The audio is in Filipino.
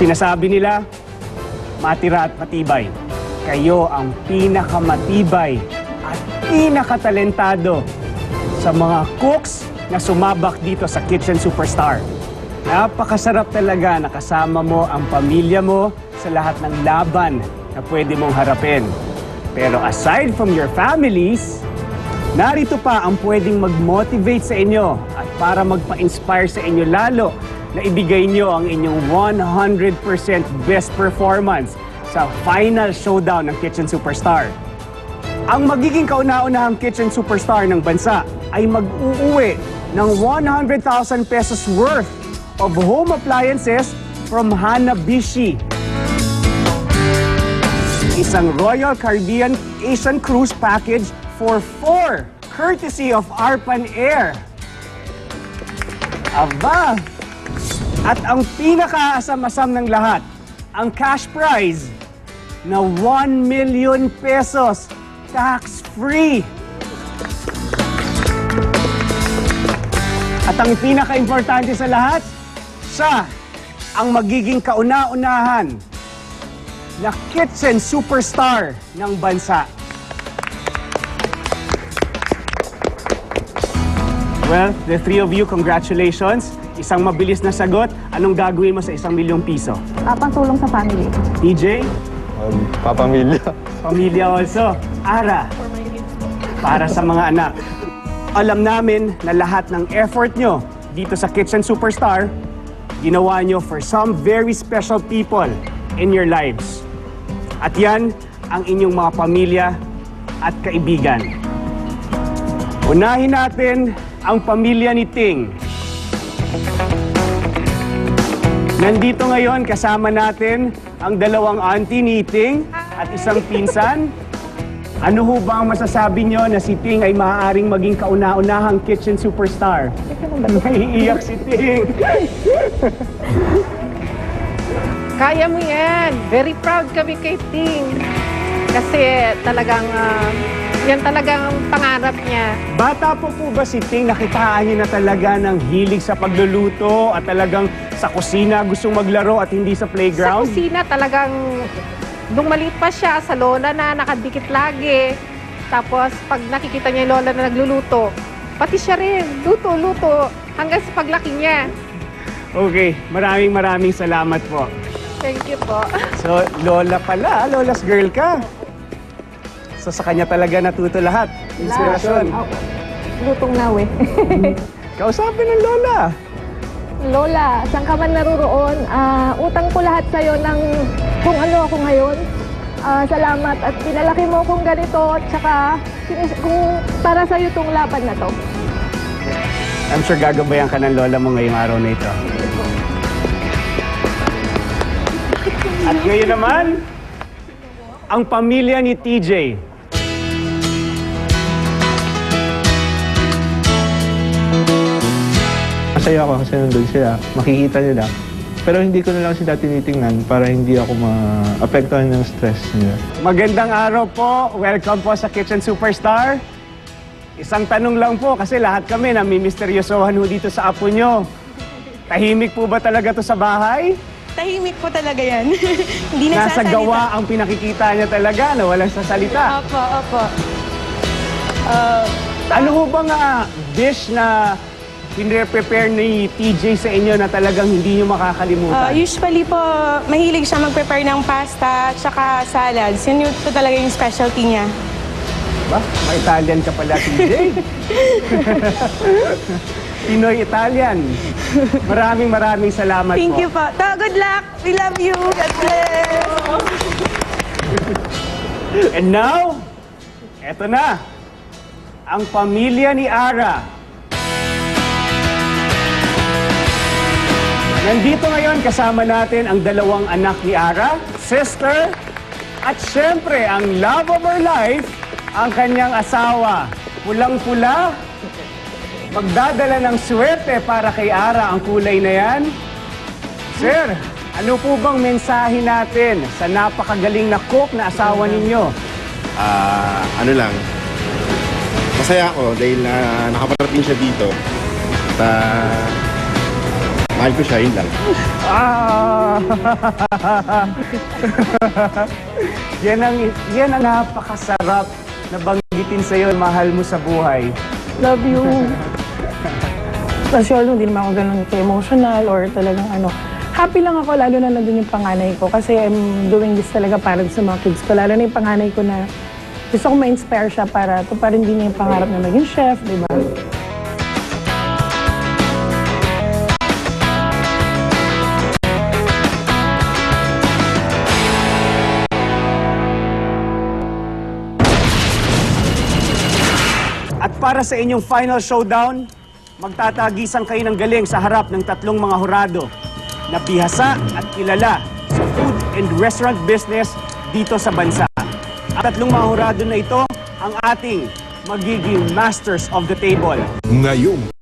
sinasabi nila, matira at matibay. Kayo ang pinakamatibay at pinakatalentado sa mga cooks na sumabak dito sa Kitchen Superstar. Napakasarap talaga na kasama mo ang pamilya mo sa lahat ng laban na pwede mong harapin. Pero aside from your families, narito pa ang pwedeng mag-motivate sa inyo at para magpa-inspire sa inyo lalo na ibigay nyo ang inyong 100% best performance sa final showdown ng Kitchen Superstar. Ang magiging kauna-unahang Kitchen Superstar ng bansa ay mag-uuwi ng 100,000 pesos worth of home appliances from Hanabishi. Isang Royal Caribbean Asian Cruise Package for 4, courtesy of Arpan Air. Aba! At ang pinakaasam-asam ng lahat, ang cash prize na 1 million pesos, tax-free. At ang pinaka-importante sa lahat, siya ang magiging kauna-unahan na Kitchen Superstar ng bansa. Well, the three of you, congratulations. Isang mabilis na sagot. Anong gagawin mo sa 1 milyong piso? Pantulong sa family. TJ? Papamilya. Pamilya also. Ara? Para sa mga anak. Alam namin na lahat ng effort nyo dito sa Kitchen Superstar, ginawa nyo for some very special people in your lives. At yan ang inyong mga pamilya at kaibigan. Unahin natin ang pamilya ni Ting. Nandito ngayon kasama natin ang dalawang auntie ni Ting at isang pinsan. Ano ho ba ang masasabi nyo na si Ting ay maaaring maging kauna-unahang Kitchen Superstar? Naiiyak si Ting. Kaya mo yan. Very proud kami kay Ting. Kasi talagang, yan talagang pangarap niya. Bata po ba si Ting, nakitaan niyo na talaga ng hilig sa pagluluto at talagang sa kusina gustong maglaro at hindi sa Sa playground? kusina talagang, nung maliit pa siya, sa lola na nakadikit lagi. Tapos pag nakikita niya yung lola na nagluluto, pati siya rin, luto, hanggang sa paglaki niya. Okay, maraming salamat po. Thank you po. So, lola pala, lola's girl ka. So, sa kanya talaga natuto lahat. Inspirasyon. Lutong nawe. Kausapin ng lola. Lola, saan ka man naroroon, utang ko lahat sa'yo ng kung ano ako ngayon. Salamat at pinalaki mo kung ganito at saka kung para sa'yo itong laban na to. I'm sure gagabayan ka ng lola mo ngayong araw na ito. At ngayon naman, ang pamilya ni TJ. Masaya ako kasi nandun sila. Makikita nila. Pero hindi ko na lang sila tinitingnan para hindi ako ma-apektuhan ng stress nila. Magandang araw po. Welcome po sa Kitchen Superstar. Isang tanong lang po kasi lahat kami namimisteryosohan ho dito sa apo nyo. Tahimik po ba talaga to sa bahay? Tahimik po talaga yan. Hindi Nasa nagsasalita. gawa ang pinakikita niya talaga na walang sasalita. Opo. Ano ho ba nga dish na pinre-prepare ni TJ sa inyo na talagang hindi nyo makakalimutan? Usually po, mahilig siya mag-prepare ng pasta at saka salads. Yun po talaga yung specialty niya. Ba? Ma-Italian ka pala, TJ. Pinoy-Italian. Maraming salamat Thank po. you po. Good luck. We love you. God bless. And now, eto na. Ang pamilya ni Ara. Nandito ngayon kasama natin ang dalawang anak ni Ara, sister, at syempre ang love of her life, ang kanyang asawa. Pulang-pula, magdadala ng swerte para kay Ara ang kulay na yan. Sir, ano po bang mensahe natin sa napakagaling na cook na asawa ninyo? Ano lang, masaya ako dahil nakaparating siya dito. At Mahal ko siya, yun lang. Ah! yan ang napakasarap na banggitin sa'yo, mahal mo sa buhay. Love you. Kasi hindi naman ako ganun ka-emotional or talagang ano. Happy lang ako, lalo na nandun yung panganay ko. Kasi I'm doing this talaga para sa mga kids ko. Lalo na yung panganay ko na gusto ko ma-inspire siya para tuparin din niya yung pangarap na maging chef, di ba? At para sa inyong final showdown, magtatagisan kayo ng galing sa harap ng tatlong mga hurado na bihasa at kilala sa food and restaurant business dito sa bansa. Ang tatlong mga hurado na ito ang ating magiging masters of the table. Ngayong